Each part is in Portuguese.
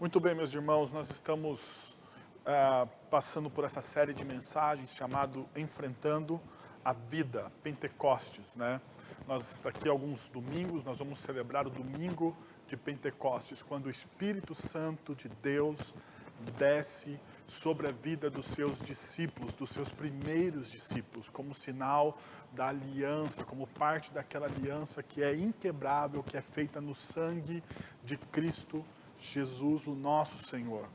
Muito bem, meus irmãos, nós estamos passando por essa série de mensagens chamado Enfrentando a Vida, Pentecostes, né? Nós, daqui a alguns domingos, nós vamos celebrar o domingo de Pentecostes, quando o Espírito Santo de Deus desce sobre a vida dos seus discípulos, dos seus primeiros discípulos, como sinal da aliança, como parte daquela aliança que é inquebrável, que é feita no sangue de Cristo Jesus, o nosso Senhor.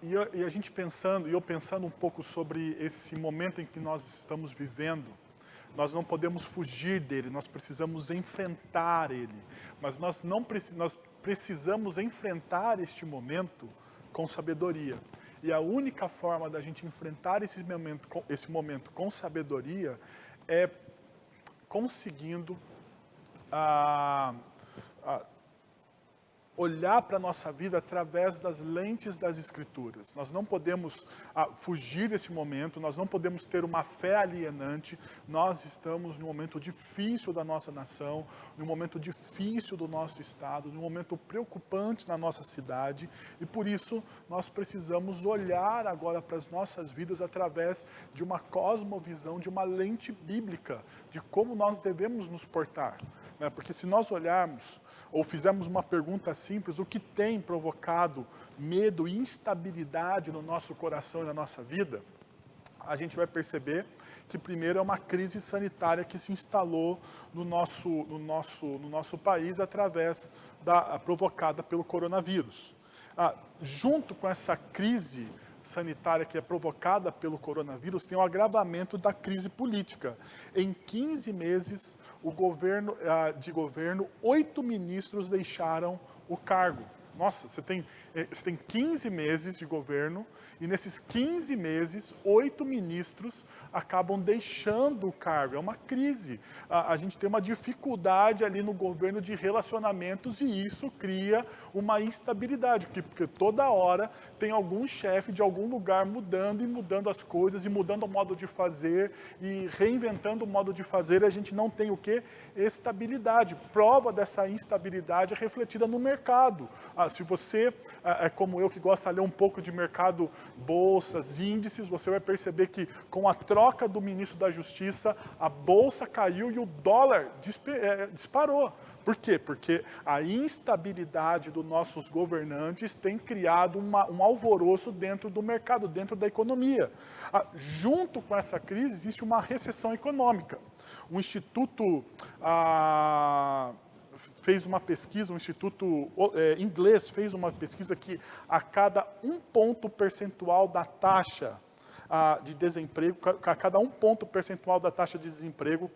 E a gente pensando, e eu pensando um pouco sobre esse momento em que nós estamos vivendo, nós não podemos fugir dele, nós precisamos enfrentar ele. Mas nós precisamos enfrentar este momento com sabedoria. E a única forma da gente enfrentar esse momento com sabedoria é conseguindo olhar para a nossa vida através das lentes das Escrituras. Nós não podemos fugir desse momento, nós não podemos ter uma fé alienante. Nós estamos num momento difícil da nossa nação, num momento difícil do nosso estado, num momento preocupante na nossa cidade, e por isso nós precisamos olhar agora para as nossas vidas através de uma cosmovisão, de uma lente bíblica, de como nós devemos nos portar. Porque se nós olharmos ou fizermos uma pergunta simples, o que tem provocado medo e instabilidade no nosso coração e na nossa vida, a gente vai perceber que primeiro é uma crise sanitária que se instalou no nosso país através provocada pelo coronavírus. Junto com essa crise sanitária que é provocada pelo coronavírus, tem o agravamento da crise política. Em 15 meses de governo, 8 ministros deixaram o cargo. Nossa, você tem 15 meses de governo e nesses 15 meses, 8 ministros acabam deixando o cargo. É uma crise. A gente tem uma dificuldade ali no governo de relacionamentos e isso cria uma instabilidade, porque toda hora tem algum chefe de algum lugar mudando as coisas e mudando o modo de fazer e reinventando o modo de fazer. A gente não tem o quê? Estabilidade. Prova dessa instabilidade é refletida no mercado. Se você é como eu que gosta de ler um pouco de mercado, bolsas, índices, você vai perceber que com a troca do ministro da Justiça, a bolsa caiu e o dólar disparou. Por quê? Porque a instabilidade dos nossos governantes tem criado um alvoroço dentro do mercado, dentro da economia. Junto com essa crise, existe uma recessão econômica. O Instituto fez uma pesquisa, um instituto inglês fez uma pesquisa que a cada 1 ponto percentual da taxa de desemprego, a cada 1 ponto percentual da taxa de desemprego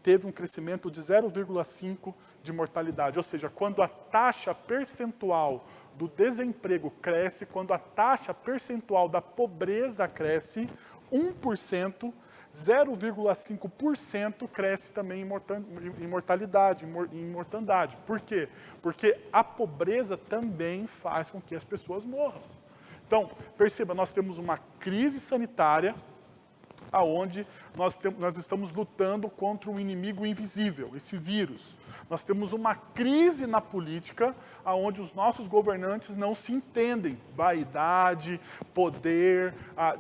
teve um crescimento de 0,5 de mortalidade. Ou seja, quando a taxa percentual do desemprego cresce, quando a taxa percentual da pobreza cresce, 1%, 0,5% cresce também em mortalidade, em mortandade. Por quê? Porque a pobreza também faz com que as pessoas morram. Então, perceba, nós temos uma crise sanitária, aonde nós estamos lutando contra um inimigo invisível, esse vírus. Nós temos uma crise na política, aonde os nossos governantes não se entendem. Vaidade, poder,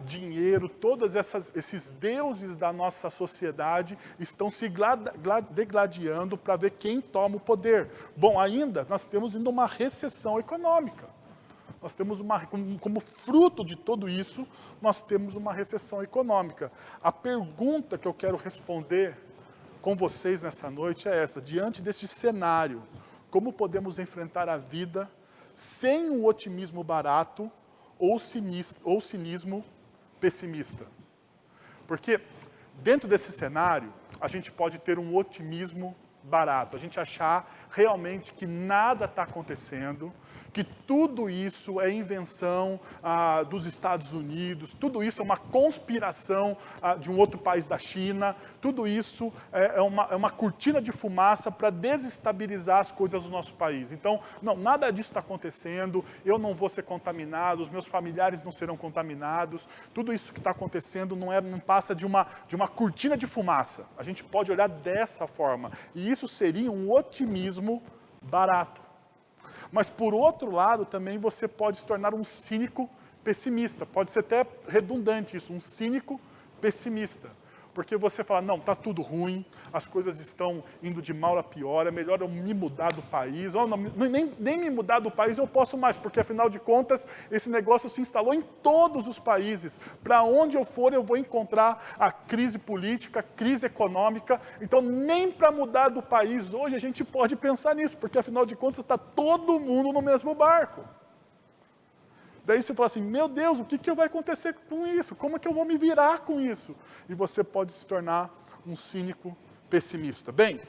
dinheiro, todos esses deuses da nossa sociedade estão se degladiando para ver quem toma o poder. Bom, nós temos ainda uma recessão econômica. Nós temos como fruto de tudo isso, nós temos uma recessão econômica. A pergunta que eu quero responder com vocês nessa noite é essa: diante desse cenário, como podemos enfrentar a vida sem um otimismo barato ou cinismo pessimista? Porque dentro desse cenário, a gente pode ter um otimismo barato, a gente achar realmente que nada está acontecendo, que tudo isso é invenção dos Estados Unidos, tudo isso é uma conspiração de um outro país da China, tudo isso é uma cortina de fumaça para desestabilizar as coisas do nosso país. Então, não, nada disso está acontecendo, eu não vou ser contaminado, os meus familiares não serão contaminados, tudo isso que está acontecendo não passa de uma cortina de fumaça. A gente pode olhar dessa forma, e isso seria um otimismo barato. Mas, por outro lado, também você pode se tornar um cínico pessimista. Pode ser até redundante isso, um cínico pessimista. Porque você fala, não, está tudo ruim, as coisas estão indo de mal a pior, é melhor eu me mudar do país. Ou não, nem me mudar do país eu posso mais, porque afinal de contas, esse negócio se instalou em todos os países. Para onde eu for, eu vou encontrar a crise política, a crise econômica. Então, nem para mudar do país hoje a gente pode pensar nisso, porque afinal de contas está todo mundo no mesmo barco. Daí você fala assim, meu Deus, o que vai acontecer com isso? Como é que eu vou me virar com isso? E você pode se tornar um cínico pessimista. Bem,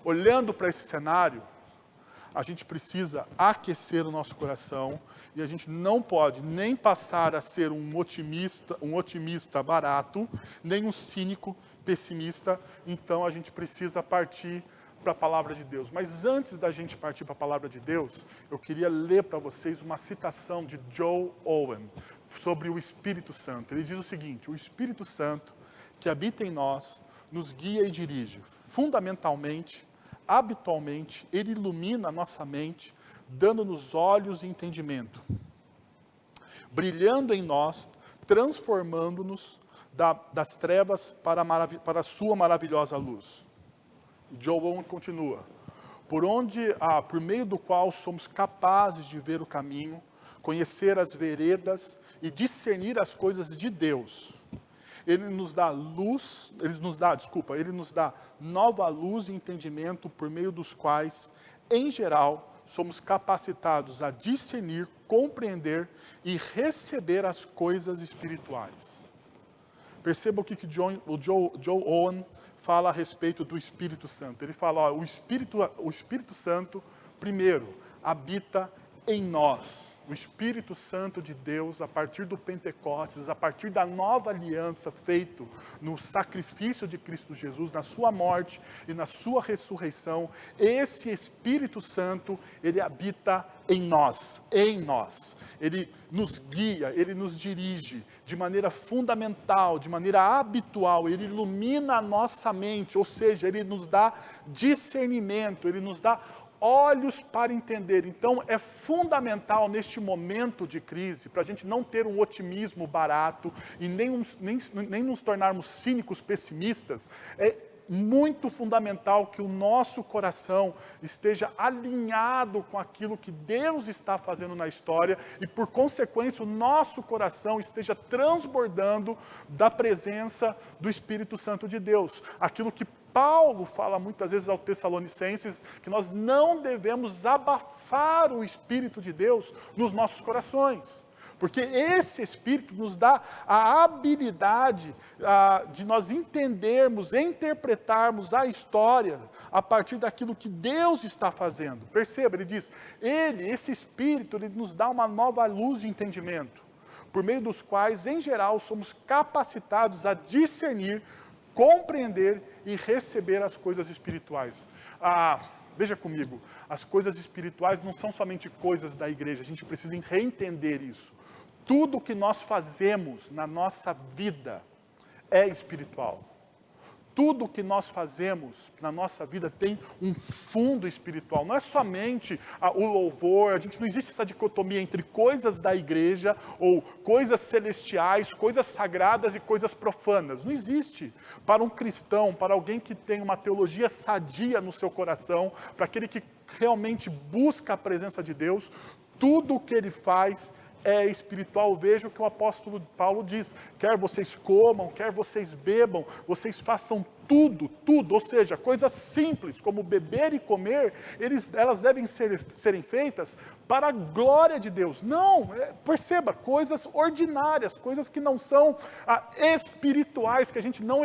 olhando para esse cenário, a gente precisa aquecer o nosso coração e a gente não pode nem passar a ser um otimista barato, nem um cínico pessimista. Então a gente precisa partir para a palavra de Deus. Mas antes da gente partir para a palavra de Deus, eu queria ler para vocês uma citação de Joel Owen sobre o Espírito Santo. Ele diz o seguinte: o Espírito Santo que habita em nós nos guia e dirige. Fundamentalmente, habitualmente, ele ilumina a nossa mente, dando-nos olhos e entendimento, brilhando em nós, transformando-nos das trevas para a sua maravilhosa luz. Joel Owen continua, por meio do qual somos capazes de ver o caminho, conhecer as veredas e discernir as coisas de Deus. Ele nos dá nova luz e entendimento por meio dos quais, em geral, somos capacitados a discernir, compreender e receber as coisas espirituais. Perceba o que o Joel Owen fala a respeito do Espírito Santo. Ele fala, o Espírito Santo, primeiro, habita em nós. O Espírito Santo de Deus, a partir do Pentecostes, a partir da nova aliança feito no sacrifício de Cristo Jesus, na sua morte e na sua ressurreição, esse Espírito Santo, ele habita em nós, Ele nos guia, ele nos dirige de maneira fundamental, de maneira habitual, ele ilumina a nossa mente, ou seja, ele nos dá discernimento, ele nos dá olhos para entender. Então, é fundamental neste momento de crise, para a gente não ter um otimismo barato e nem nos tornarmos cínicos pessimistas, é muito fundamental que o nosso coração esteja alinhado com aquilo que Deus está fazendo na história e, por consequência, o nosso coração esteja transbordando da presença do Espírito Santo de Deus. Aquilo que Paulo fala muitas vezes aos Tessalonicenses, que nós não devemos abafar o Espírito de Deus nos nossos corações. Porque esse Espírito nos dá a habilidade de nós entendermos, interpretarmos a história a partir daquilo que Deus está fazendo. Perceba, ele diz, esse Espírito, ele nos dá uma nova luz de entendimento, por meio dos quais, em geral, somos capacitados a discernir, compreender e receber as coisas espirituais. Veja comigo, as coisas espirituais não são somente coisas da igreja, a gente precisa reentender isso. Tudo que nós fazemos na nossa vida é espiritual. Tudo que nós fazemos na nossa vida tem um fundo espiritual. Não é somente o louvor, não existe essa dicotomia entre coisas da igreja ou coisas celestiais, coisas sagradas e coisas profanas. Não existe. Para um cristão, para alguém que tem uma teologia sadia no seu coração, para aquele que realmente busca a presença de Deus, tudo o que ele faz é espiritual. Veja o que o apóstolo Paulo diz, quer vocês comam, quer vocês bebam, vocês façam tudo, ou seja, coisas simples, como beber e comer, elas devem serem feitas para a glória de Deus. Não, perceba, coisas ordinárias, coisas que não são espirituais, que a gente não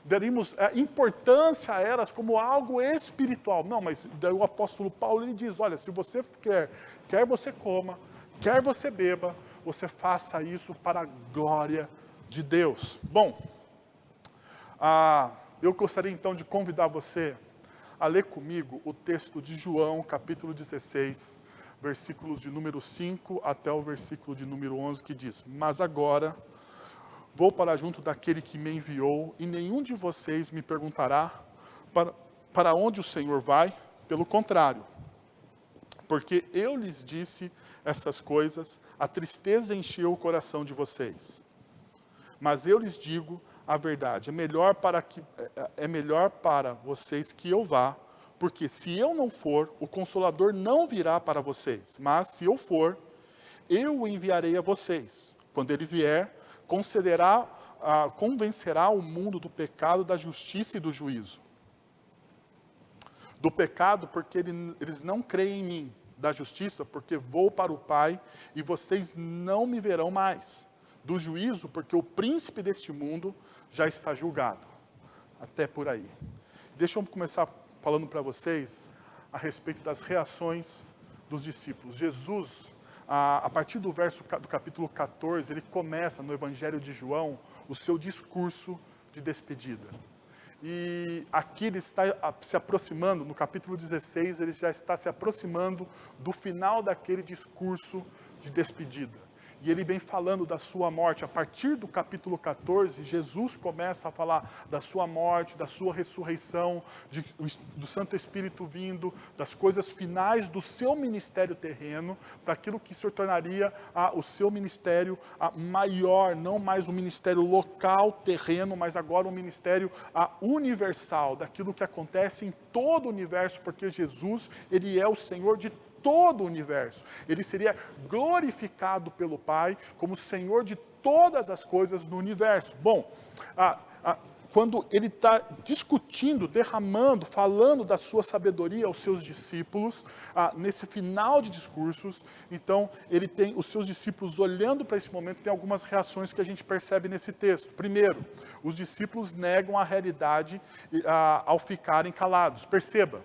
daríamos importância a elas como algo espiritual. Não, mas o apóstolo Paulo, ele diz, olha, se você quer você coma, quer você beba, você faça isso para a glória de Deus. Bom, eu gostaria então de convidar você a ler comigo o texto de João, capítulo 16, versículos de número 5 até o versículo de número 11, que diz, mas agora vou para junto daquele que me enviou, e nenhum de vocês me perguntará para onde o Senhor vai. Pelo contrário, porque eu lhes disse essas coisas, a tristeza encheu o coração de vocês. Mas eu lhes digo a verdade, é melhor para vocês que eu vá, porque se eu não for, o Consolador não virá para vocês. Mas se eu for, eu o enviarei a vocês. Quando ele vier, convencerá o mundo do pecado, da justiça e do juízo. Do pecado, porque eles não creem em mim. Da justiça, porque vou para o Pai e vocês não me verão mais. Do juízo, porque o príncipe deste mundo já está julgado. Até por aí. Deixa eu começar falando para vocês a respeito das reações dos discípulos. Jesus, a partir do capítulo 14, ele começa no Evangelho de João o seu discurso de despedida. E aqui ele está se aproximando, no capítulo 16, ele já está se aproximando do final daquele discurso de despedida. E ele vem falando da sua morte. A partir do capítulo 14, Jesus começa a falar da sua morte, da sua ressurreição, do Santo Espírito vindo, das coisas finais do seu ministério terreno, para aquilo que se tornaria o seu ministério maior, não mais um ministério local, terreno, mas agora um ministério universal, daquilo que acontece em todo o universo, porque Jesus, ele é o Senhor de todo o universo. Ele seria glorificado pelo Pai como Senhor de todas as coisas no universo. Bom, quando ele está discutindo, derramando, falando da sua sabedoria aos seus discípulos, nesse final de discursos, então ele tem os seus discípulos olhando para esse momento, tem algumas reações que a gente percebe nesse texto. Primeiro, os discípulos negam a realidade ao ficarem calados. Perceba,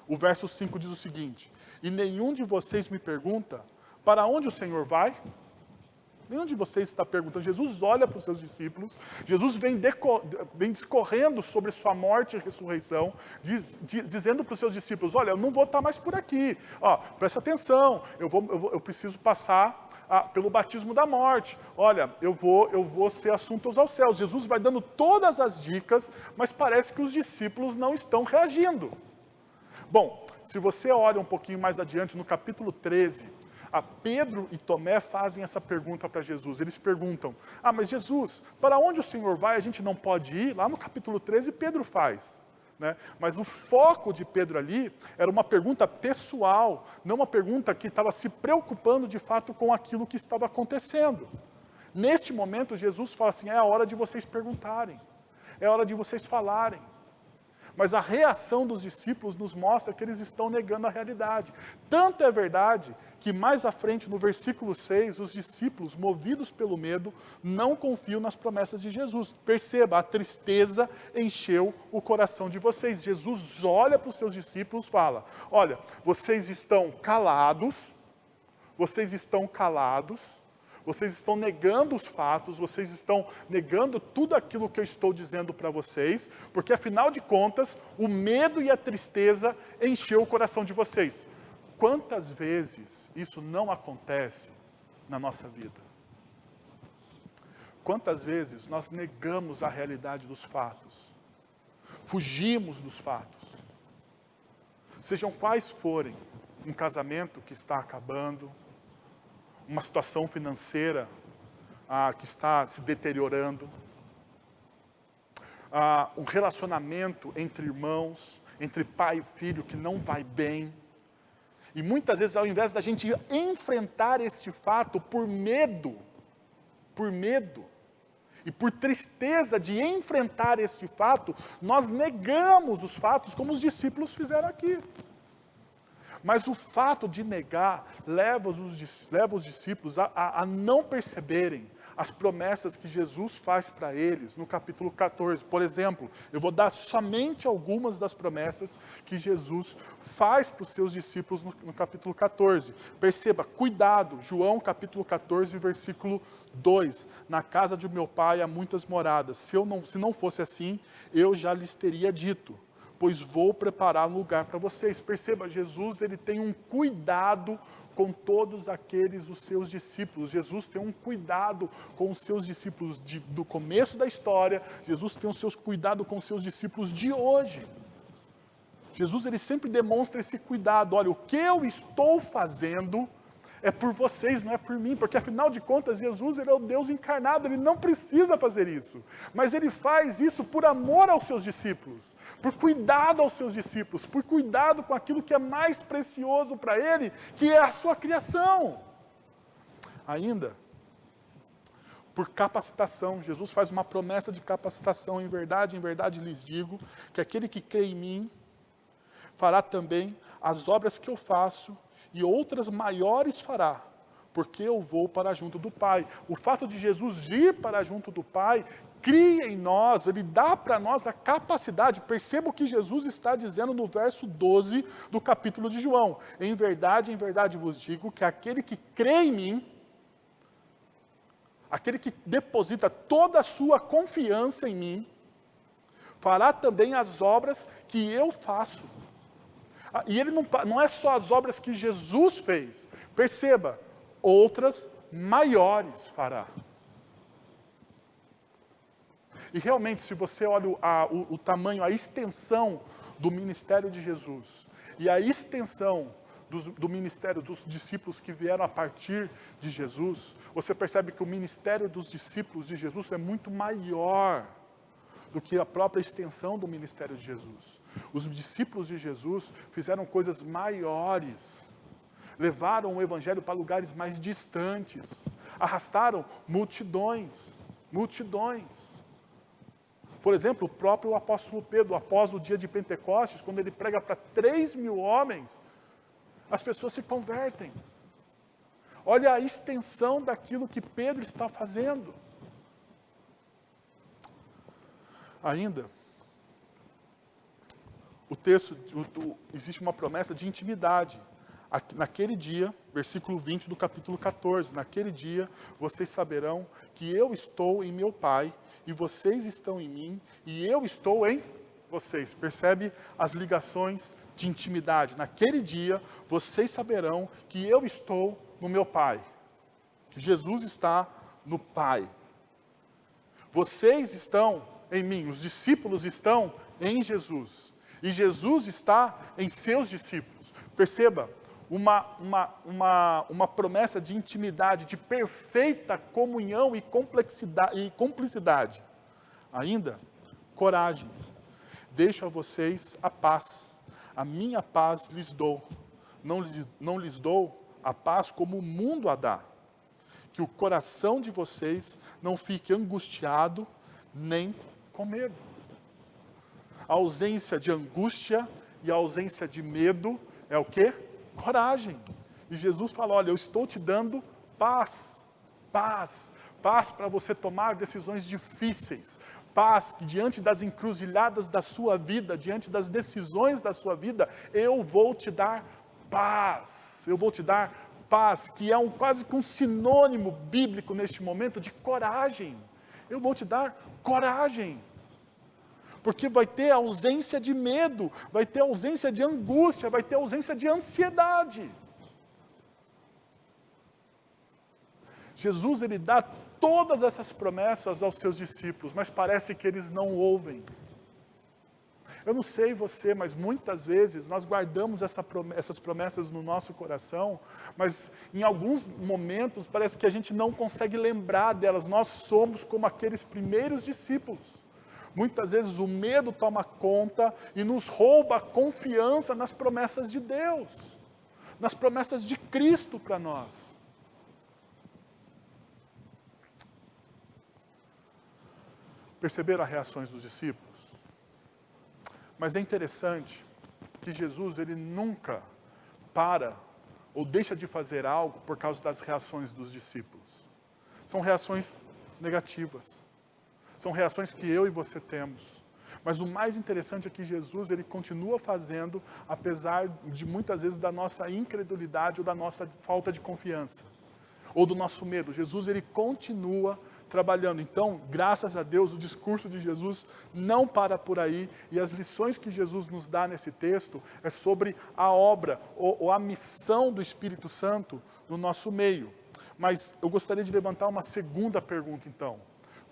o verso 5 diz o seguinte: e nenhum de vocês me pergunta, para onde o Senhor vai? Nenhum de vocês está perguntando. Jesus olha para os seus discípulos, Jesus vem discorrendo sobre sua morte e ressurreição, dizendo para os seus discípulos, olha, eu não vou estar mais por aqui, presta atenção, eu preciso passar pelo batismo da morte, olha, eu vou ser assunto aos céus. Jesus vai dando todas as dicas, mas parece que os discípulos não estão reagindo. Bom, se você olha um pouquinho mais adiante, no capítulo 13, Pedro e Tomé fazem essa pergunta para Jesus. Eles perguntam, mas Jesus, para onde o Senhor vai? A gente não pode ir? Lá no capítulo 13, Pedro faz. Né? Mas o foco de Pedro ali era uma pergunta pessoal, não uma pergunta que estava se preocupando de fato com aquilo que estava acontecendo. Neste momento, Jesus fala assim, é a hora de vocês perguntarem, é a hora de vocês falarem. Mas a reação dos discípulos nos mostra que eles estão negando a realidade. Tanto é verdade que mais à frente, no versículo 6, os discípulos, movidos pelo medo, não confiam nas promessas de Jesus. Perceba, a tristeza encheu o coração de vocês. Jesus olha para os seus discípulos e fala, olha, vocês estão calados, vocês estão negando os fatos, vocês estão negando tudo aquilo que eu estou dizendo para vocês, porque afinal de contas, o medo e a tristeza encheu o coração de vocês. Quantas vezes isso não acontece na nossa vida? Quantas vezes nós negamos a realidade dos fatos? Fugimos dos fatos? Sejam quais forem, um casamento que está acabando, uma situação financeira que está se deteriorando, um relacionamento entre irmãos, entre pai e filho que não vai bem. E muitas vezes, ao invés da gente enfrentar esse fato por medo, e por tristeza de enfrentar esse fato, nós negamos os fatos como os discípulos fizeram aqui. Mas o fato de negar leva os discípulos a não perceberem as promessas que Jesus faz para eles no capítulo 14. Por exemplo, eu vou dar somente algumas das promessas que Jesus faz para os seus discípulos no capítulo 14. Perceba, cuidado, João capítulo 14, versículo 2. Na casa de meu pai há muitas moradas. Se não fosse assim, eu já lhes teria dito. Pois vou preparar um lugar para vocês. Perceba, Jesus ele tem um cuidado com todos aqueles, os seus discípulos. Jesus tem um cuidado com os seus discípulos do começo da história. Jesus tem o seu cuidado com os seus discípulos de hoje. Jesus ele sempre demonstra esse cuidado. Olha, o que eu estou fazendo é por vocês, não é por mim, porque afinal de contas Jesus ele é o Deus encarnado, ele não precisa fazer isso, mas ele faz isso por amor aos seus discípulos, por cuidado aos seus discípulos, por cuidado com aquilo que é mais precioso para ele, que é a sua criação. Ainda, por capacitação, Jesus faz uma promessa de capacitação, em verdade lhes digo, que aquele que crê em mim, fará também as obras que eu faço, e outras maiores fará, porque eu vou para junto do Pai. O fato de Jesus ir para junto do Pai, cria em nós, ele dá para nós a capacidade, perceba o que Jesus está dizendo no verso 12 do capítulo de João. Em verdade vos digo que aquele que crê em mim, aquele que deposita toda a sua confiança em mim, fará também as obras que eu faço. E ele não é só as obras que Jesus fez. Perceba, outras maiores fará. E realmente, se você olha o tamanho, a extensão do ministério de Jesus, e a extensão do ministério dos discípulos que vieram a partir de Jesus, você percebe que o ministério dos discípulos de Jesus é muito maior do que a própria extensão do ministério de Jesus. Os discípulos de Jesus fizeram coisas maiores, levaram o evangelho para lugares mais distantes, arrastaram multidões. Por exemplo, o próprio apóstolo Pedro, após o dia de Pentecostes, quando ele prega para 3.000 homens, as pessoas se convertem. Olha a extensão daquilo que Pedro está fazendo. Ainda, o texto, existe uma promessa de intimidade. Naquele dia, versículo 20 do capítulo 14, naquele dia vocês saberão que eu estou em meu Pai, e vocês estão em mim, e eu estou em vocês. Percebe as ligações de intimidade? Naquele dia vocês saberão que eu estou no meu Pai, que Jesus está no Pai. Vocês estão em mim, os discípulos estão em Jesus, e Jesus está em seus discípulos. Perceba, uma promessa de intimidade, de perfeita comunhão e cumplicidade. Ainda, coragem. Deixo a vocês a paz, a minha paz lhes dou. Não lhes dou a paz como o mundo a dá. Que o coração de vocês não fique angustiado, nem com medo. A ausência de angústia e a ausência de medo é o quê? Coragem. E Jesus fala, olha, eu estou te dando paz. Paz para você tomar decisões difíceis. Paz que diante das encruzilhadas da sua vida, diante das decisões da sua vida, eu vou te dar paz. Eu vou te dar paz, que é quase que um sinônimo bíblico neste momento de coragem. Eu vou te dar coragem. Porque vai ter ausência de medo, vai ter ausência de angústia, vai ter ausência de ansiedade. Jesus, ele dá todas essas promessas aos seus discípulos, mas parece que eles não ouvem. Eu não sei você, mas muitas vezes nós guardamos essas promessas no nosso coração, mas em alguns momentos parece que a gente não consegue lembrar delas. Nós somos como aqueles primeiros discípulos. Muitas vezes o medo toma conta e nos rouba a confiança nas promessas de Deus, nas promessas de Cristo para nós. Perceberam as reações dos discípulos? Mas é interessante que Jesus, ele nunca para ou deixa de fazer algo por causa das reações dos discípulos. São reações negativas. São reações que eu e você temos. Mas o mais interessante é que Jesus, ele continua fazendo, apesar de muitas vezes da nossa incredulidade ou da nossa falta de confiança. Ou do nosso medo. Jesus, ele continua trabalhando. Então, graças a Deus, o discurso de Jesus não para por aí. E as lições que Jesus nos dá nesse texto é sobre a obra ou a missão do Espírito Santo no nosso meio. Mas eu gostaria de levantar uma segunda pergunta, então.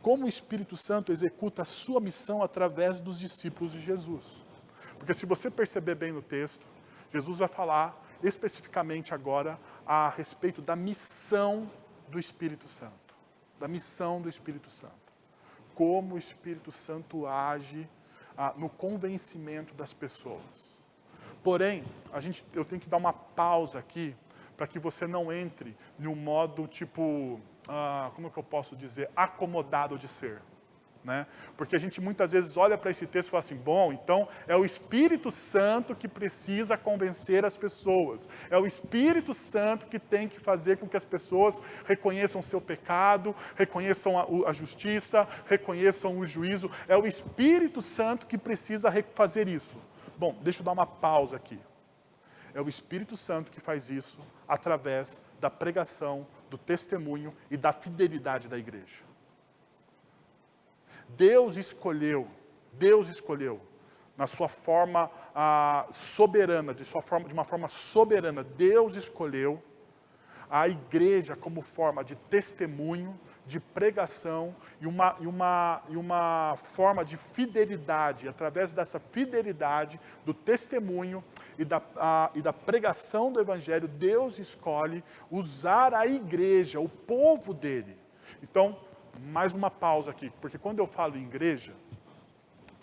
Como o Espírito Santo executa a sua missão através dos discípulos de Jesus? Porque se você perceber bem no texto, Jesus vai falar especificamente agora a respeito da missão do Espírito Santo. Da missão do Espírito Santo. Como o Espírito Santo age no convencimento das pessoas. Porém, eu tenho que dar uma pausa aqui, para que você não entre num modo tipo, como é que eu posso dizer, acomodado de ser. Né? Porque a gente muitas vezes olha para esse texto e fala assim, bom, então é o Espírito Santo que precisa convencer as pessoas. É o Espírito Santo que tem que fazer com que as pessoas reconheçam o seu pecado, reconheçam a justiça, reconheçam o juízo. É o Espírito Santo que precisa fazer isso. Bom, deixa eu dar uma pausa aqui. É o Espírito Santo que faz isso através da pregação, do testemunho e da fidelidade da igreja. Deus escolheu, na sua forma soberana, de uma forma soberana, Deus escolheu a igreja como forma de testemunho, de pregação e uma forma de fidelidade. Através dessa fidelidade, do testemunho e da pregação do Evangelho, Deus escolhe usar a igreja, o povo dele. Então, mais uma pausa aqui, porque quando eu falo em igreja,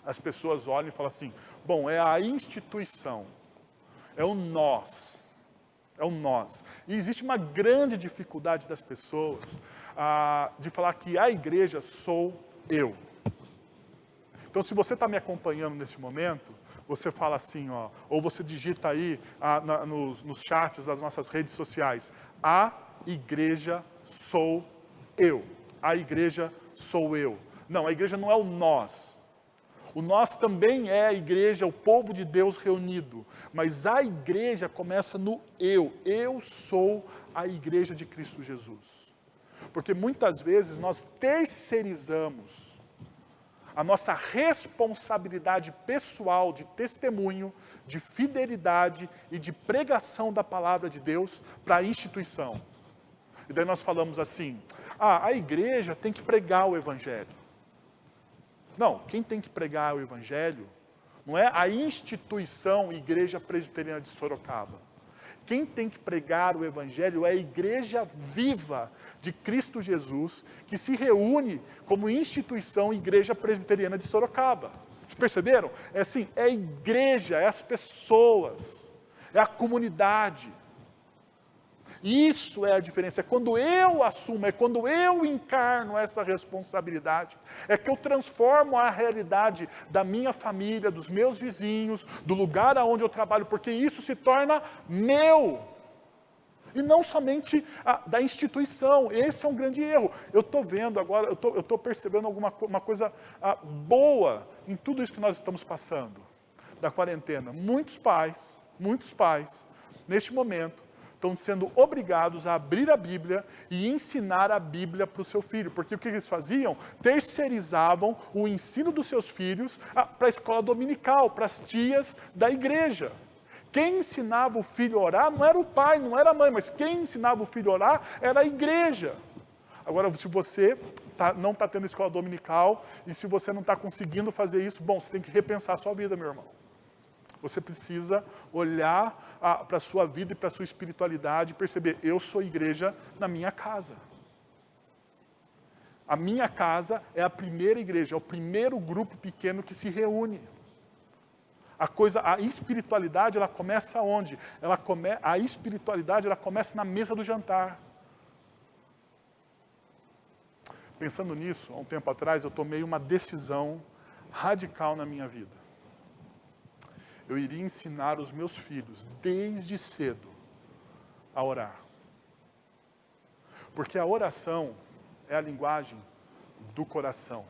as pessoas olham e falam assim, bom, é a instituição, é o nós. E existe uma grande dificuldade das pessoas de falar que a igreja sou eu. Então, se você está me acompanhando nesse momento, você fala assim, ou você digita aí nos chats das nossas redes sociais, a igreja sou eu. A igreja sou eu. Não, a igreja não é o nós. O nós também é a igreja, o povo de Deus reunido. Mas a igreja começa no eu. Eu sou a igreja de Cristo Jesus. Porque muitas vezes nós terceirizamos a nossa responsabilidade pessoal de testemunho, de fidelidade e de pregação da palavra de Deus para a instituição. E daí nós falamos assim, a igreja tem que pregar o Evangelho. Não, quem tem que pregar o Evangelho não é a instituição Igreja Presbiteriana de Sorocaba. Quem tem que pregar o Evangelho é a igreja viva de Cristo Jesus, que se reúne como instituição Igreja Presbiteriana de Sorocaba. Vocês perceberam? É assim, é a igreja, é as pessoas, é a comunidade. Isso é a diferença, é quando eu assumo, é quando eu encarno essa responsabilidade, é que eu transformo a realidade da minha família, dos meus vizinhos, do lugar aonde eu trabalho, porque isso se torna meu, e não somente da instituição. Esse é um grande erro. Eu estou vendo agora, eu estou percebendo uma coisa boa em tudo isso que nós estamos passando, da quarentena. Muitos pais, neste momento, estão sendo obrigados a abrir a Bíblia e ensinar a Bíblia para o seu filho. Porque o que eles faziam? Terceirizavam o ensino dos seus filhos para a escola dominical, para as tias da igreja. Quem ensinava o filho a orar não era o pai, não era a mãe, mas quem ensinava o filho a orar era a igreja. Agora, se você não está tendo escola dominical e se você não está conseguindo fazer isso, bom, você tem que repensar a sua vida, meu irmão. Você precisa olhar para a sua vida e para a sua espiritualidade e perceber, eu sou igreja na minha casa. A minha casa é a primeira igreja, é o primeiro grupo pequeno que se reúne. A espiritualidade, ela começa onde? A espiritualidade, ela começa na mesa do jantar. Pensando nisso, há um tempo atrás, eu tomei uma decisão radical na minha vida. Eu iria ensinar os meus filhos, desde cedo, a orar. Porque a oração é a linguagem do coração.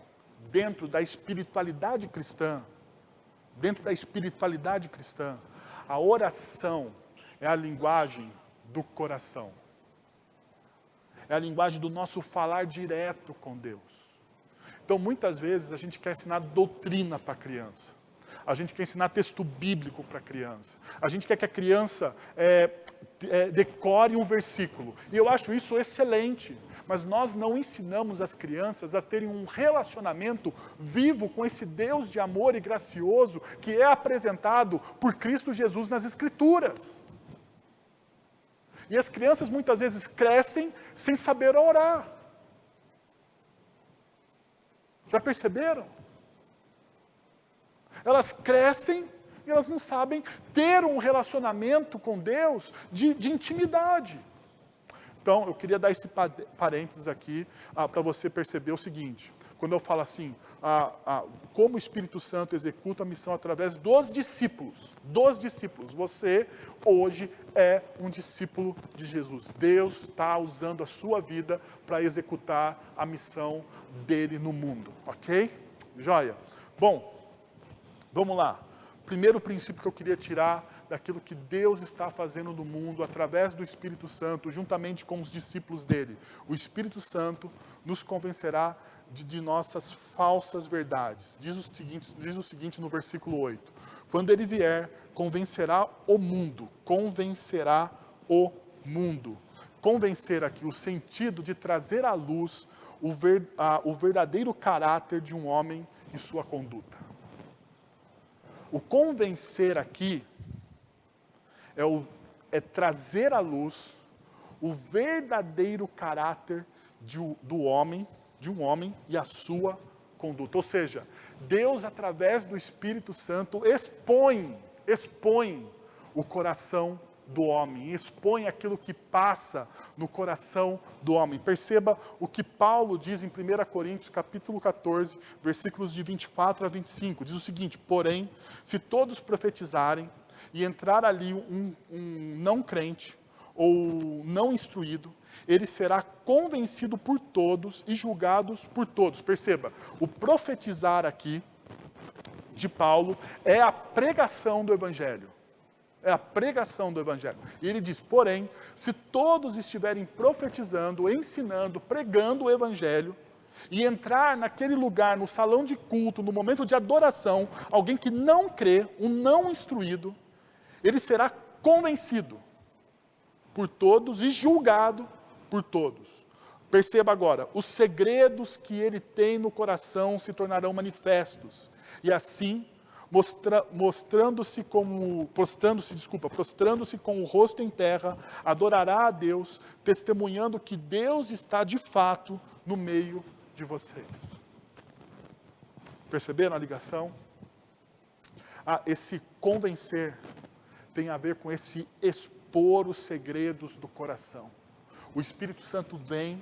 Dentro da espiritualidade cristã, a oração é a linguagem do coração. É a linguagem do nosso falar direto com Deus. Então, muitas vezes, a gente quer ensinar doutrina para a criança. A gente quer ensinar texto bíblico para a criança. A gente quer que a criança decore um versículo. E eu acho isso excelente. mas nós não ensinamos as crianças a terem um relacionamento vivo com esse Deus de amor e gracioso que é apresentado por Cristo Jesus nas Escrituras. E as crianças muitas vezes crescem sem saber orar. Já perceberam? Elas crescem e elas não sabem ter um relacionamento com Deus de intimidade. Então, eu queria dar esse parênteses aqui para você perceber o seguinte. Quando eu falo assim, como o Espírito Santo executa a missão através dos discípulos. Você, hoje, é um discípulo de Jesus. Deus está usando a sua vida para executar a missão dele no mundo. Ok? Joia? Bom, vamos lá. Primeiro princípio que eu queria tirar daquilo que Deus está fazendo no mundo através do Espírito Santo, juntamente com os discípulos dele. O Espírito Santo nos convencerá de nossas falsas verdades. Diz o seguinte no versículo 8. Quando ele vier, convencerá o mundo. Convencerá o mundo. Convencer aqui, o sentido de trazer à luz o verdadeiro caráter de um homem e sua conduta. O convencer aqui é trazer à luz o verdadeiro caráter de um homem e a sua conduta. Ou seja, Deus, através do Espírito Santo, expõe o coração do homem, expõe aquilo que passa no coração do homem. Perceba o que Paulo diz em 1 Coríntios, capítulo 14, versículos de 24 a 25. Diz o seguinte: porém, se todos profetizarem, e entrar ali um não crente, ou não instruído, ele será convencido por todos e julgado por todos. Perceba, o profetizar aqui, de Paulo, é a pregação do Evangelho. É a pregação do Evangelho. E ele diz, porém, se todos estiverem profetizando, ensinando, pregando o Evangelho, e entrar naquele lugar, no salão de culto, no momento de adoração, alguém que não crê, um não instruído, ele será convencido por todos e julgado por todos. Perceba agora, os segredos que ele tem no coração se tornarão manifestos. E assim, prostrando-se com o rosto em terra, adorará a Deus, testemunhando que Deus está de fato no meio de vocês. Perceberam a ligação? Esse convencer tem a ver com esse expor os segredos do coração. O Espírito Santo vem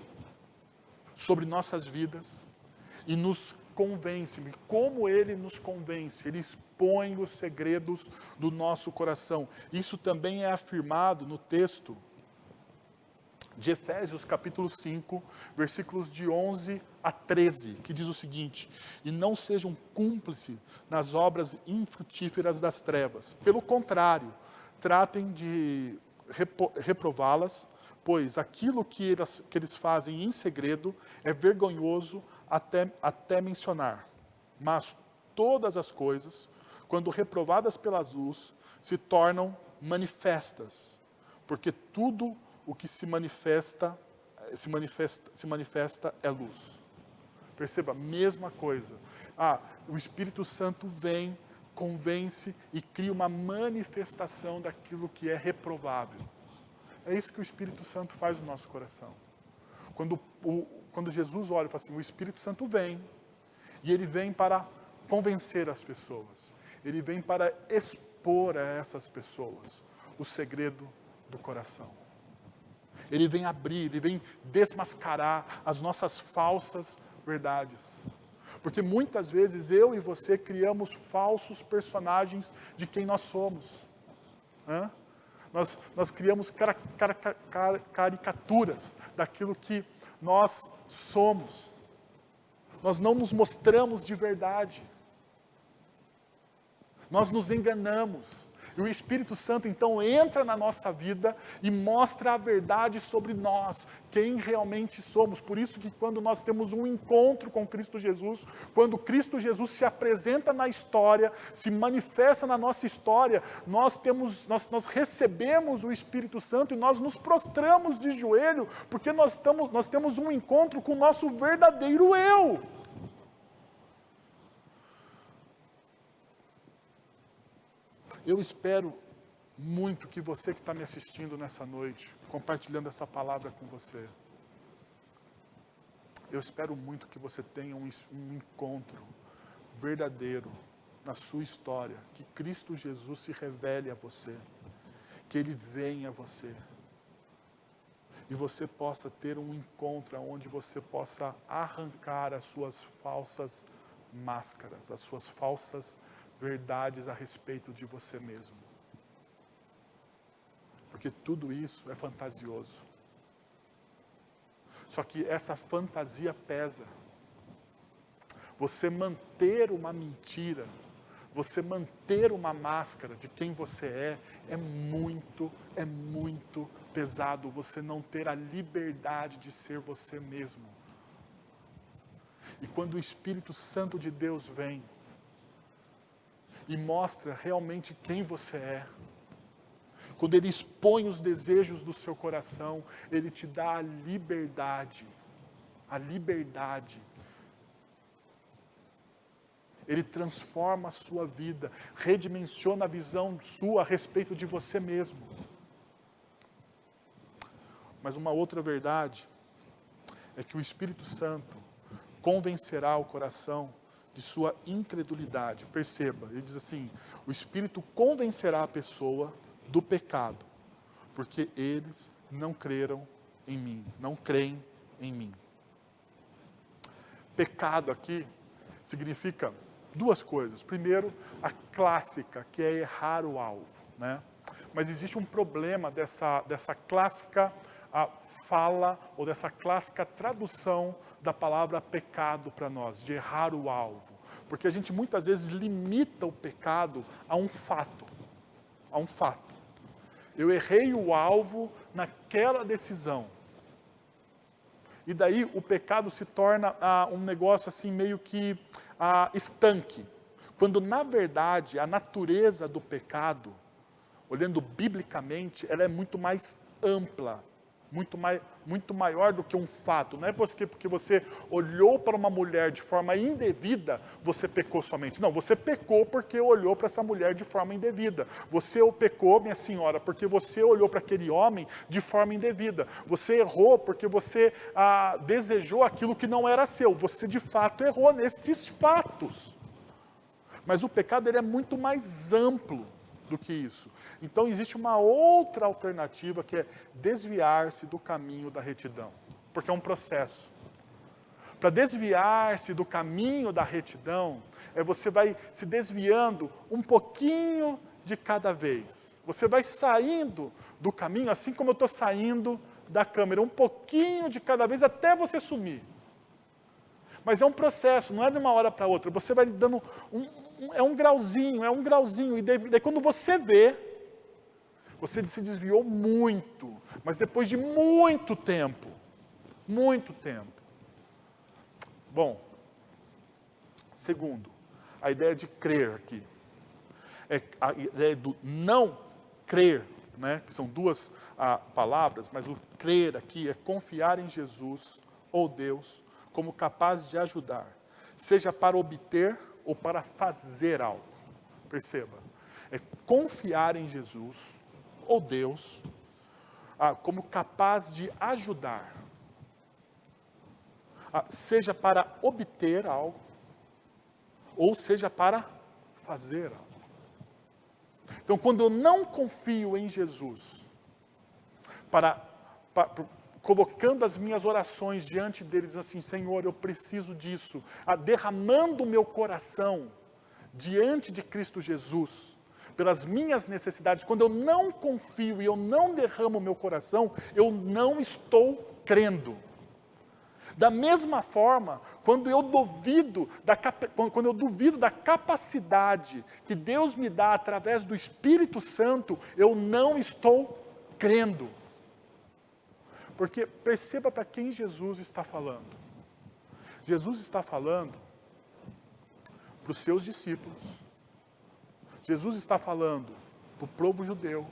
sobre nossas vidas e nos convence. E como ele nos convence? Ele expõe os segredos do nosso coração. Isso também é afirmado no texto de Efésios, capítulo 5, versículos de 11 a 13, que diz o seguinte: e não sejam cúmplices nas obras infrutíferas das trevas. Pelo contrário, tratem de reprová-las, pois aquilo que eles fazem em segredo é vergonhoso até mencionar. Mas todas as coisas, quando reprovadas pela luz, se tornam manifestas, porque tudo o que se manifesta é luz. Perceba, mesma coisa. O Espírito Santo vem, convence e cria uma manifestação daquilo que é reprovável. É isso que o Espírito Santo faz no nosso coração. Quando Jesus olha e fala assim, o Espírito Santo vem, e ele vem para convencer as pessoas. Ele vem para expor a essas pessoas o segredo do coração. Ele vem abrir, ele vem desmascarar as nossas falsas verdades. Porque muitas vezes eu e você criamos falsos personagens de quem nós somos. Nós criamos caricaturas daquilo que nós somos. Nós não nos mostramos de verdade. Nós nos enganamos. E o Espírito Santo, então, entra na nossa vida e mostra a verdade sobre nós, quem realmente somos. Por isso que quando nós temos um encontro com Cristo Jesus, quando Cristo Jesus se apresenta na história, se manifesta na nossa história, nós recebemos o Espírito Santo e nós nos prostramos de joelho, porque nós temos um encontro com o nosso verdadeiro eu. Eu espero muito que você que está me assistindo nessa noite, compartilhando essa palavra com você, eu espero muito que você tenha um encontro verdadeiro na sua história, que Cristo Jesus se revele a você, que Ele venha a você, e você possa ter um encontro onde você possa arrancar as suas falsas máscaras, as suas falsas verdades a respeito de você mesmo. Porque tudo isso é fantasioso. Só que essa fantasia pesa. Você manter uma mentira, você manter uma máscara de quem você é muito pesado. Você não ter a liberdade de ser você mesmo. E quando o Espírito Santo de Deus vem e mostra realmente quem você é, quando Ele expõe os desejos do seu coração, Ele te dá a liberdade. Ele transforma a sua vida, redimensiona a visão sua a respeito de você mesmo. Mas uma outra verdade é que o Espírito Santo convencerá o coração de sua incredulidade. Perceba, ele diz assim, o Espírito convencerá a pessoa do pecado, porque eles não creram em mim, não creem em mim. Pecado aqui significa duas coisas. Primeiro, a clássica, que é errar o alvo, né? Mas existe um problema dessa clássica fala, ou dessa clássica tradução da palavra pecado para nós, de errar o alvo. Porque a gente muitas vezes limita o pecado a um fato. Eu errei o alvo naquela decisão. E daí o pecado se torna um negócio assim meio que estanque. Quando na verdade a natureza do pecado, olhando biblicamente, ela é muito mais ampla. Muito maior do que um fato. Não é porque você olhou para uma mulher de forma indevida, você pecou somente. Não, você pecou porque olhou para essa mulher de forma indevida. Você pecou, minha senhora, porque você olhou para aquele homem de forma indevida. Você errou porque você desejou aquilo que não era seu. Você de fato errou nesses fatos. Mas o pecado ele é muito mais amplo do que isso. Então existe uma outra alternativa que é desviar-se do caminho da retidão. Porque é um processo. Para desviar-se do caminho da retidão, você vai se desviando um pouquinho de cada vez. Você vai saindo do caminho, assim como eu estou saindo da câmera, um pouquinho de cada vez até você sumir. Mas é um processo, não é de uma hora para outra. Você vai dando um grauzinho. E daí quando você vê, você se desviou muito. Mas depois de muito tempo. Bom, segundo, a ideia de crer aqui. É a ideia do não crer, né? Que são duas palavras, mas o crer aqui é confiar em Jesus ou Deus como capaz de ajudar, seja para obter ou para fazer algo. Perceba, é confiar em Jesus ou Deus como capaz de ajudar, seja para obter algo ou seja para fazer algo. Então, quando eu não confio em Jesus, colocando as minhas orações diante deles assim, Senhor, eu preciso disso, derramando o meu coração diante de Cristo Jesus, pelas minhas necessidades, quando eu não confio e eu não derramo o meu coração, eu não estou crendo. Da mesma forma, quando eu duvido da capacidade que Deus me dá através do Espírito Santo, eu não estou crendo. Porque perceba para quem Jesus está falando. Jesus está falando para os seus discípulos. Jesus está falando para o povo judeu.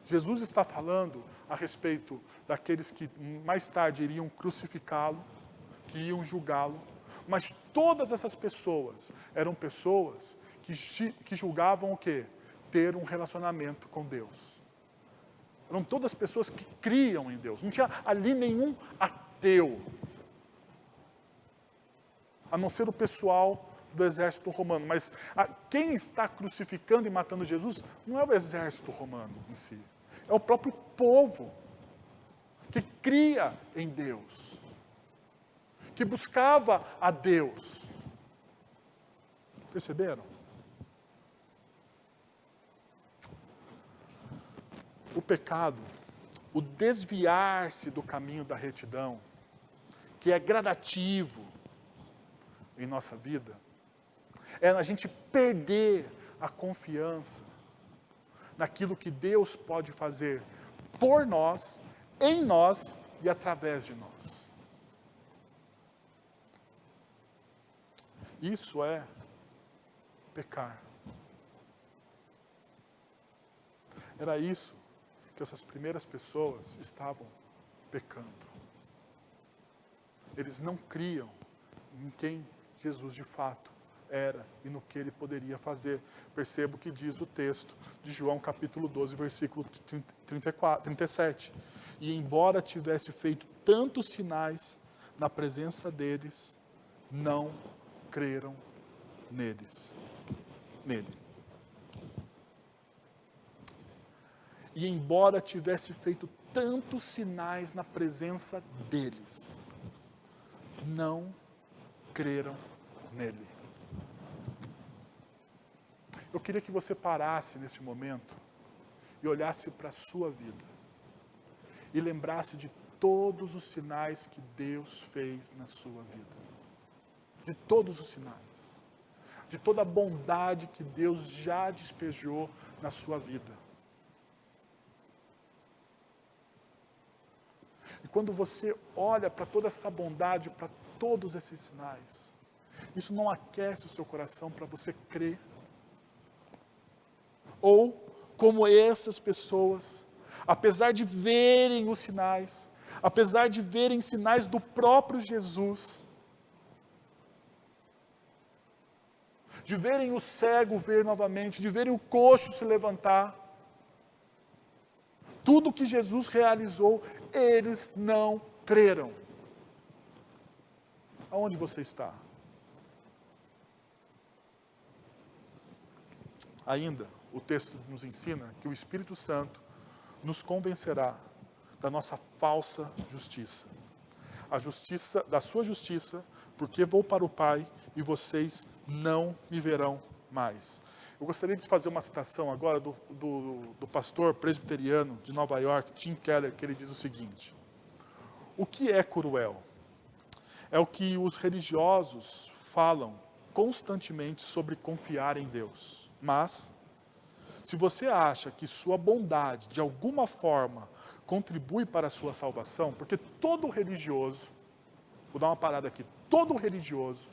Jesus está falando a respeito daqueles que mais tarde iriam crucificá-lo, que iam julgá-lo. Mas todas essas pessoas eram pessoas que julgavam o quê? Ter um relacionamento com Deus. Eram todas pessoas que criam em Deus. Não tinha ali nenhum ateu. A não ser o pessoal do exército romano. Mas quem está crucificando e matando Jesus não é o exército romano em si. É o próprio povo que cria em Deus. Que buscava a Deus. Perceberam? O pecado, o desviar-se do caminho da retidão, que é gradativo em nossa vida, é a gente perder a confiança naquilo que Deus pode fazer por nós, em nós e através de nós. Isso é pecar. Era isso que essas primeiras pessoas estavam pecando. Eles não criam em quem Jesus de fato era e no que ele poderia fazer. Perceba o que diz o texto de João capítulo 12, versículo 37. E embora tivesse feito tantos sinais na presença deles, não creram nele. E embora tivesse feito tantos sinais na presença deles, não creram nele. Eu queria que você parasse nesse momento e olhasse para a sua vida e lembrasse de todos os sinais que Deus fez na sua vida. De todos os sinais. De toda a bondade que Deus já despejou na sua vida. E quando você olha para toda essa bondade, para todos esses sinais, isso não aquece o seu coração para você crer. Ou, como essas pessoas, apesar de verem os sinais, apesar de verem sinais do próprio Jesus, de verem o cego ver novamente, de verem o coxo se levantar, tudo que Jesus realizou, eles não creram. Aonde você está? Ainda, o texto nos ensina que o Espírito Santo nos convencerá da nossa falsa justiça. A justiça, da sua justiça, porque vou para o Pai e vocês não me verão mais. Eu gostaria de fazer uma citação agora do pastor presbiteriano de Nova York, Tim Keller, que ele diz o seguinte: o que é cruel? É o que os religiosos falam constantemente sobre confiar em Deus. Mas, se você acha que sua bondade, de alguma forma, contribui para a sua salvação, porque todo religioso, vou dar uma parada aqui, todo religioso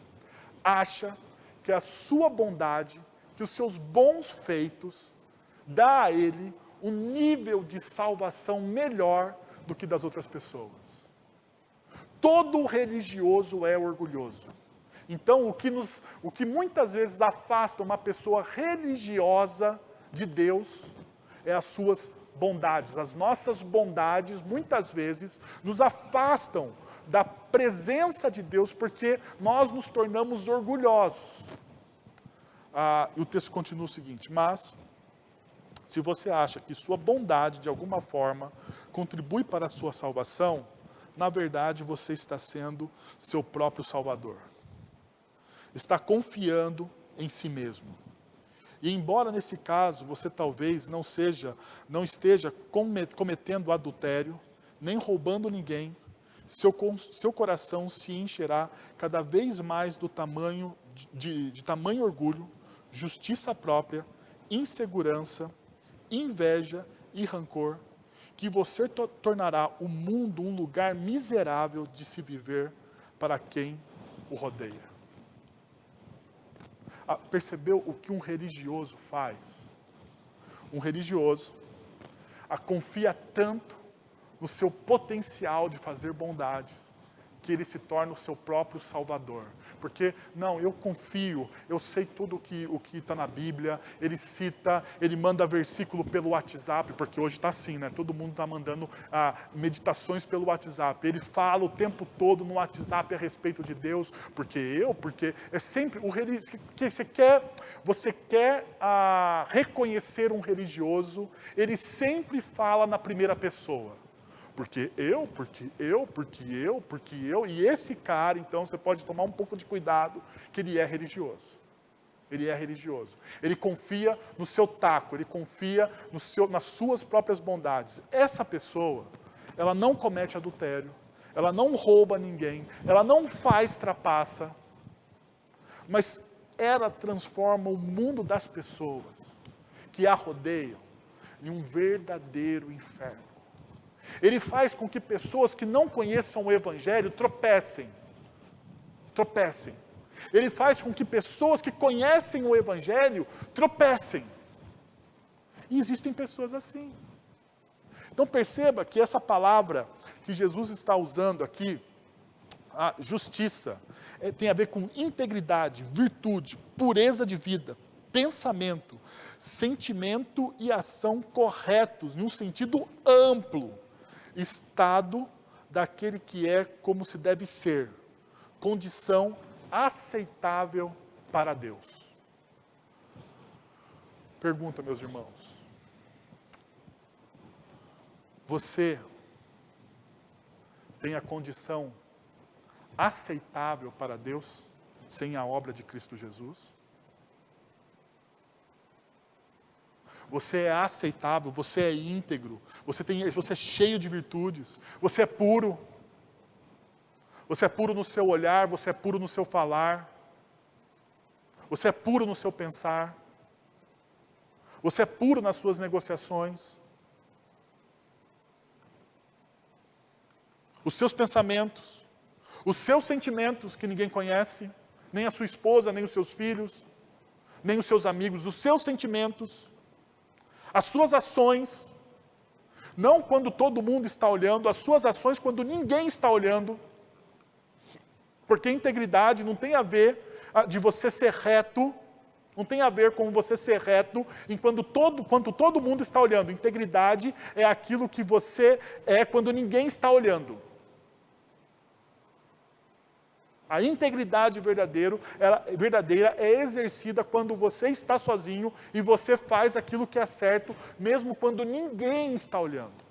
acha que a sua bondade, que os seus bons feitos, dá a ele um nível de salvação melhor do que das outras pessoas. Todo religioso é orgulhoso. Então, o que muitas vezes afasta uma pessoa religiosa de Deus é as suas bondades. As nossas bondades, muitas vezes, nos afastam da presença de Deus, porque nós nos tornamos orgulhosos. E o texto continua o seguinte: mas, se você acha que sua bondade, de alguma forma, contribui para a sua salvação, na verdade, você está sendo seu próprio salvador. Está confiando em si mesmo. E embora nesse caso você talvez não esteja cometendo adultério, nem roubando ninguém, seu coração se encherá cada vez mais do tamanho de tamanho orgulho, justiça própria, insegurança, inveja e rancor, que você tornará o mundo um lugar miserável de se viver para quem o rodeia. Percebeu o que um religioso faz? Um religioso confia tanto no seu potencial de fazer bondades, que ele se torna o seu próprio salvador. Porque, não, eu confio, eu sei tudo o que está na Bíblia, ele cita, ele manda versículo pelo WhatsApp, porque hoje está assim, né? Todo mundo está mandando meditações pelo WhatsApp. Ele fala o tempo todo no WhatsApp a respeito de Deus, porque é sempre o religioso que você quer reconhecer um religioso, ele sempre fala na primeira pessoa. Porque eu, e esse cara, então você pode tomar um pouco de cuidado, que ele é religioso. Ele é religioso. Ele confia no seu taco, ele confia nas suas próprias bondades. Essa pessoa, ela não comete adultério, ela não rouba ninguém, ela não faz trapaça, mas ela transforma o mundo das pessoas que a rodeiam em um verdadeiro inferno. Ele faz com que pessoas que não conheçam o Evangelho tropecem. Ele faz com que pessoas que conhecem o Evangelho tropecem. E existem pessoas assim. Então perceba que essa palavra que Jesus está usando aqui, a justiça, tem a ver com integridade, virtude, pureza de vida, pensamento, sentimento e ação corretos, num sentido amplo. Estado daquele que é como se deve ser, condição aceitável para Deus. Pergunta, meus irmãos, você tem a condição aceitável para Deus sem a obra de Cristo Jesus? Você é aceitável, você é íntegro, você é cheio de virtudes, você é puro. Você é puro no seu olhar, você é puro no seu falar. Você é puro no seu pensar. Você é puro nas suas negociações. Os seus pensamentos, os seus sentimentos que ninguém conhece, nem a sua esposa, nem os seus filhos, nem os seus amigos, os seus sentimentos, as suas ações, não quando todo mundo está olhando, as suas ações quando ninguém está olhando, porque integridade não tem a ver de você ser reto, não tem a ver com você ser reto enquanto todo mundo está olhando. Integridade é aquilo que você é quando ninguém está olhando. A integridade verdadeira é exercida quando você está sozinho e você faz aquilo que é certo, mesmo quando ninguém está olhando.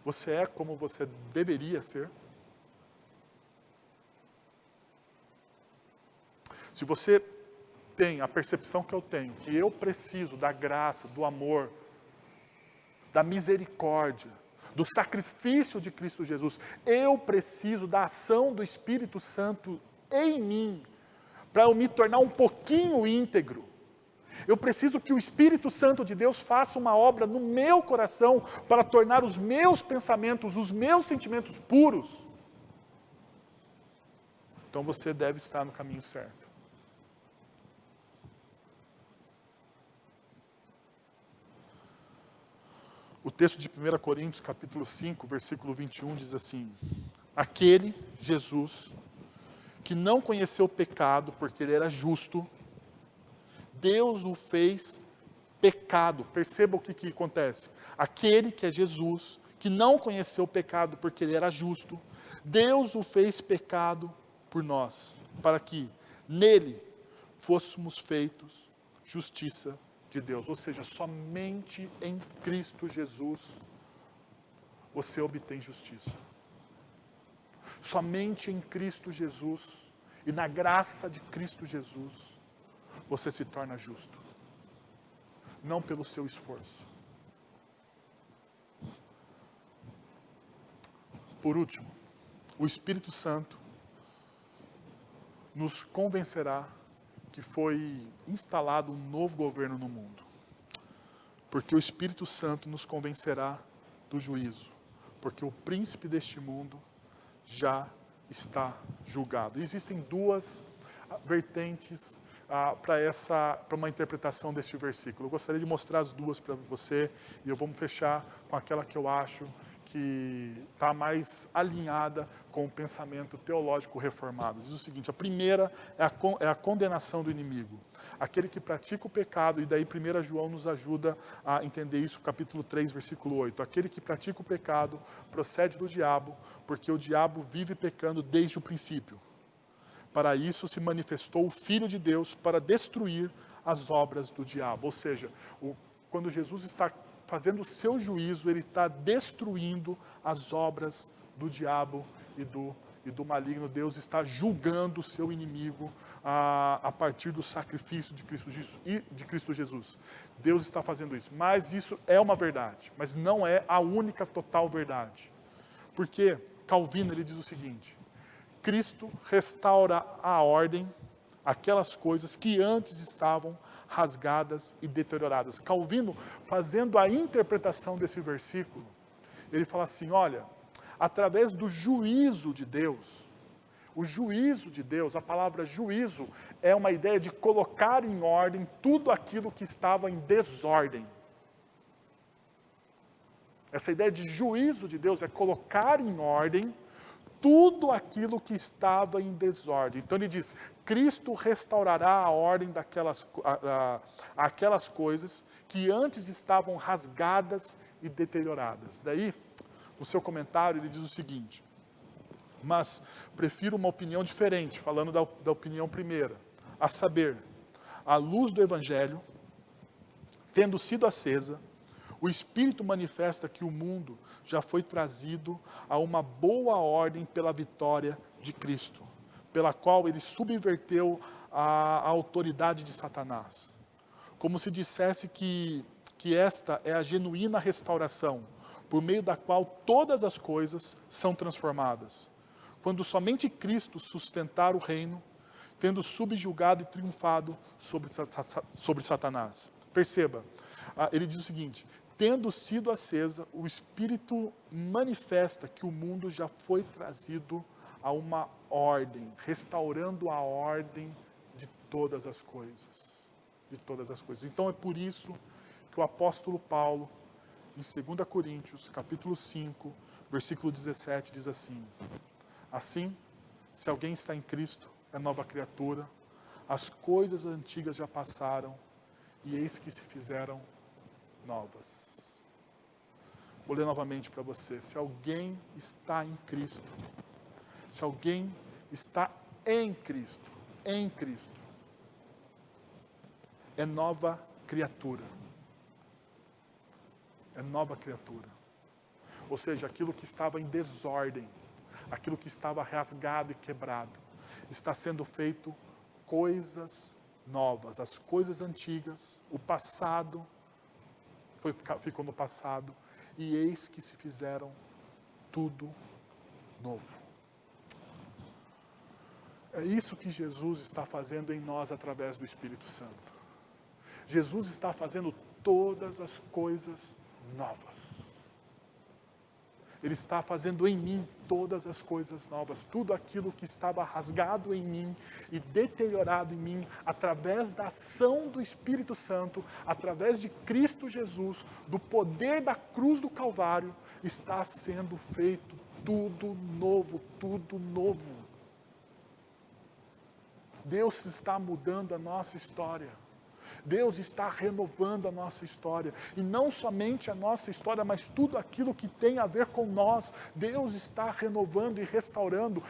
Você é como você deveria ser? Se você tem a percepção que eu tenho, que eu preciso da graça, do amor, da misericórdia, do sacrifício de Cristo Jesus, eu preciso da ação do Espírito Santo em mim, para eu me tornar um pouquinho íntegro. Eu preciso que o Espírito Santo de Deus faça uma obra no meu coração para tornar os meus pensamentos, os meus sentimentos puros. Então você deve estar no caminho certo. O texto de 1 Coríntios, capítulo 5, versículo 21, diz assim: aquele, Jesus, que não conheceu o pecado porque ele era justo, Deus o fez pecado. Perceba o que acontece. Aquele que é Jesus, que não conheceu o pecado porque ele era justo, Deus o fez pecado por nós, para que nele fôssemos feitos justiça de Deus. Ou seja, somente em Cristo Jesus você obtém justiça. Somente em Cristo Jesus e na graça de Cristo Jesus você se torna justo. não pelo seu esforço. Por último, o Espírito Santo nos convencerá que foi instalado um novo governo no mundo. Porque o Espírito Santo nos convencerá do juízo. Porque o príncipe deste mundo já está julgado. E existem duas vertentes para uma interpretação deste versículo. Eu gostaria de mostrar as duas para você, e eu vou fechar com aquela que eu acho que está mais alinhada com o pensamento teológico reformado. Diz o seguinte: a primeira é a condenação do inimigo. Aquele que pratica o pecado, e daí 1 João nos ajuda a entender isso, capítulo 3, versículo 8. Aquele que pratica o pecado procede do diabo, porque o diabo vive pecando desde o princípio. Para isso se manifestou o Filho de Deus, para destruir as obras do diabo. Ou seja, quando Jesus está fazendo o seu juízo, ele está destruindo as obras do diabo e do maligno. Deus está julgando o seu inimigo a partir do sacrifício de Cristo Jesus. Deus está fazendo isso. Mas isso é uma verdade, mas não é a única total verdade. Porque Calvino ele diz o seguinte: Cristo restaura a ordem, aquelas coisas que antes estavam rasgadas e deterioradas. Calvino, fazendo a interpretação desse versículo, ele fala assim: olha, através do juízo de Deus, o juízo de Deus, a palavra juízo, é uma ideia de colocar em ordem tudo aquilo que estava em desordem. Essa ideia de juízo de Deus é colocar em ordem tudo aquilo que estava em desordem. Então ele diz: Cristo restaurará a ordem aquelas coisas que antes estavam rasgadas e deterioradas. Daí, no seu comentário, ele diz o seguinte: mas prefiro uma opinião diferente, falando da opinião primeira, a saber, a luz do Evangelho, tendo sido acesa, o Espírito manifesta que o mundo já foi trazido a uma boa ordem pela vitória de Cristo, pela qual ele subverteu a autoridade de Satanás. Como se dissesse que esta é a genuína restauração, por meio da qual todas as coisas são transformadas. Quando somente Cristo sustentar o reino, tendo subjugado e triunfado sobre Satanás. Perceba, ele diz o seguinte: tendo sido acesa, o Espírito manifesta que o mundo já foi trazido a uma ordem, restaurando a ordem de todas as coisas. De todas as coisas. Então é por isso que o apóstolo Paulo, em 2 Coríntios, capítulo 5, versículo 17, diz assim: assim, se alguém está em Cristo, é nova criatura, as coisas antigas já passaram, e eis que se fizeram novas. Vou ler novamente para você. Se alguém está em Cristo, se alguém está em Cristo, é nova criatura. É nova criatura. Ou seja, aquilo que estava em desordem, aquilo que estava rasgado e quebrado, está sendo feito coisas novas. As coisas antigas, o passado, ficou no passado, e eis que se fizeram tudo novo. É isso que Jesus está fazendo em nós através do Espírito Santo. Jesus está fazendo todas as coisas novas. Ele está fazendo em mim todas as coisas novas. Tudo aquilo que estava rasgado em mim e deteriorado em mim, através da ação do Espírito Santo, através de Cristo Jesus, do poder da cruz do Calvário, está sendo feito tudo novo, tudo novo. Deus está mudando a nossa história. Deus está renovando a nossa história. E não somente a nossa história, mas tudo aquilo que tem a ver com nós. Deus está renovando e restaurando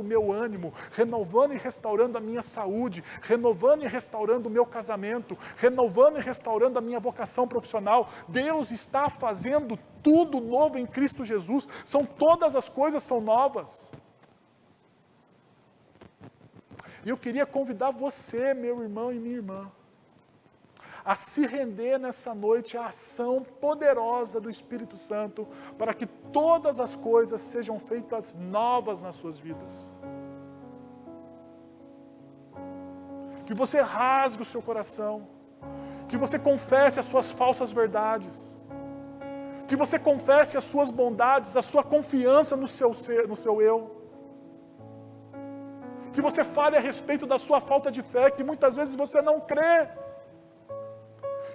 o meu ânimo, renovando e restaurando a minha saúde, renovando e restaurando o meu casamento, renovando e restaurando a minha vocação profissional. Deus está fazendo tudo novo em Cristo Jesus. Todas as coisas são novas. E eu queria convidar você, meu irmão e minha irmã, a se render nessa noite à ação poderosa do Espírito Santo, para que todas as coisas sejam feitas novas nas suas vidas. Que você rasgue o seu coração, que você confesse as suas falsas verdades, que você confesse as suas bondades, a sua confiança no seu ser, no seu eu. Que você fale a respeito da sua falta de fé, que muitas vezes você não crê.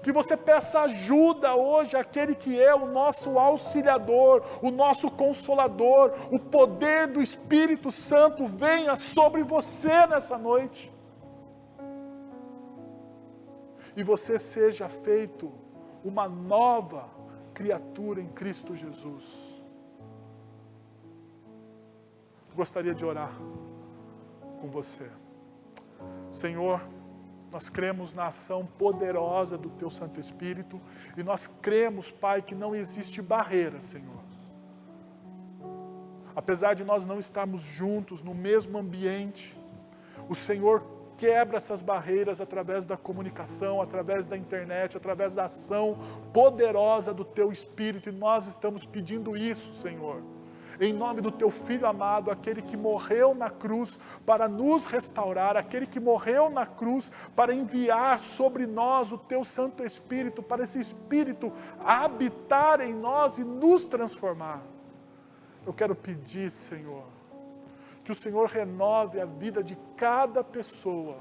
Que você peça ajuda hoje àquele que é o nosso auxiliador, o nosso consolador. O poder do Espírito Santo venha sobre você nessa noite. E você seja feito uma nova criatura em Cristo Jesus. Gostaria de orar com você. Senhor, nós cremos na ação poderosa do Teu Santo Espírito e nós cremos, Pai, que não existe barreira, Senhor. Apesar de nós não estarmos juntos no mesmo ambiente, o Senhor quebra essas barreiras através da comunicação, através da internet, através da ação poderosa do Teu Espírito, e nós estamos pedindo isso, Senhor. Em nome do Teu Filho amado, aquele que morreu na cruz para nos restaurar, aquele que morreu na cruz para enviar sobre nós o Teu Santo Espírito, para esse Espírito habitar em nós e nos transformar. Eu quero pedir, Senhor, que o Senhor renove a vida de cada pessoa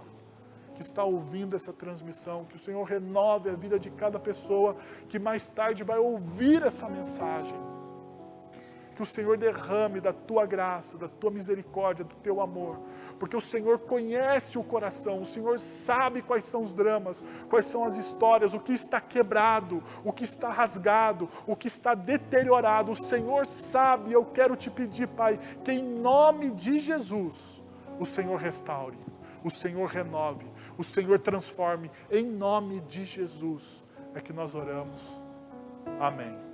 que está ouvindo essa transmissão, que o Senhor renove a vida de cada pessoa que mais tarde vai ouvir essa mensagem. Que o Senhor derrame da Tua graça, da Tua misericórdia, do Teu amor, porque o Senhor conhece o coração, o Senhor sabe quais são os dramas, quais são as histórias, o que está quebrado, o que está rasgado, o que está deteriorado, o Senhor sabe. E eu quero te pedir, Pai, que em nome de Jesus, o Senhor restaure, o Senhor renove, o Senhor transforme, em nome de Jesus é que nós oramos. Amém.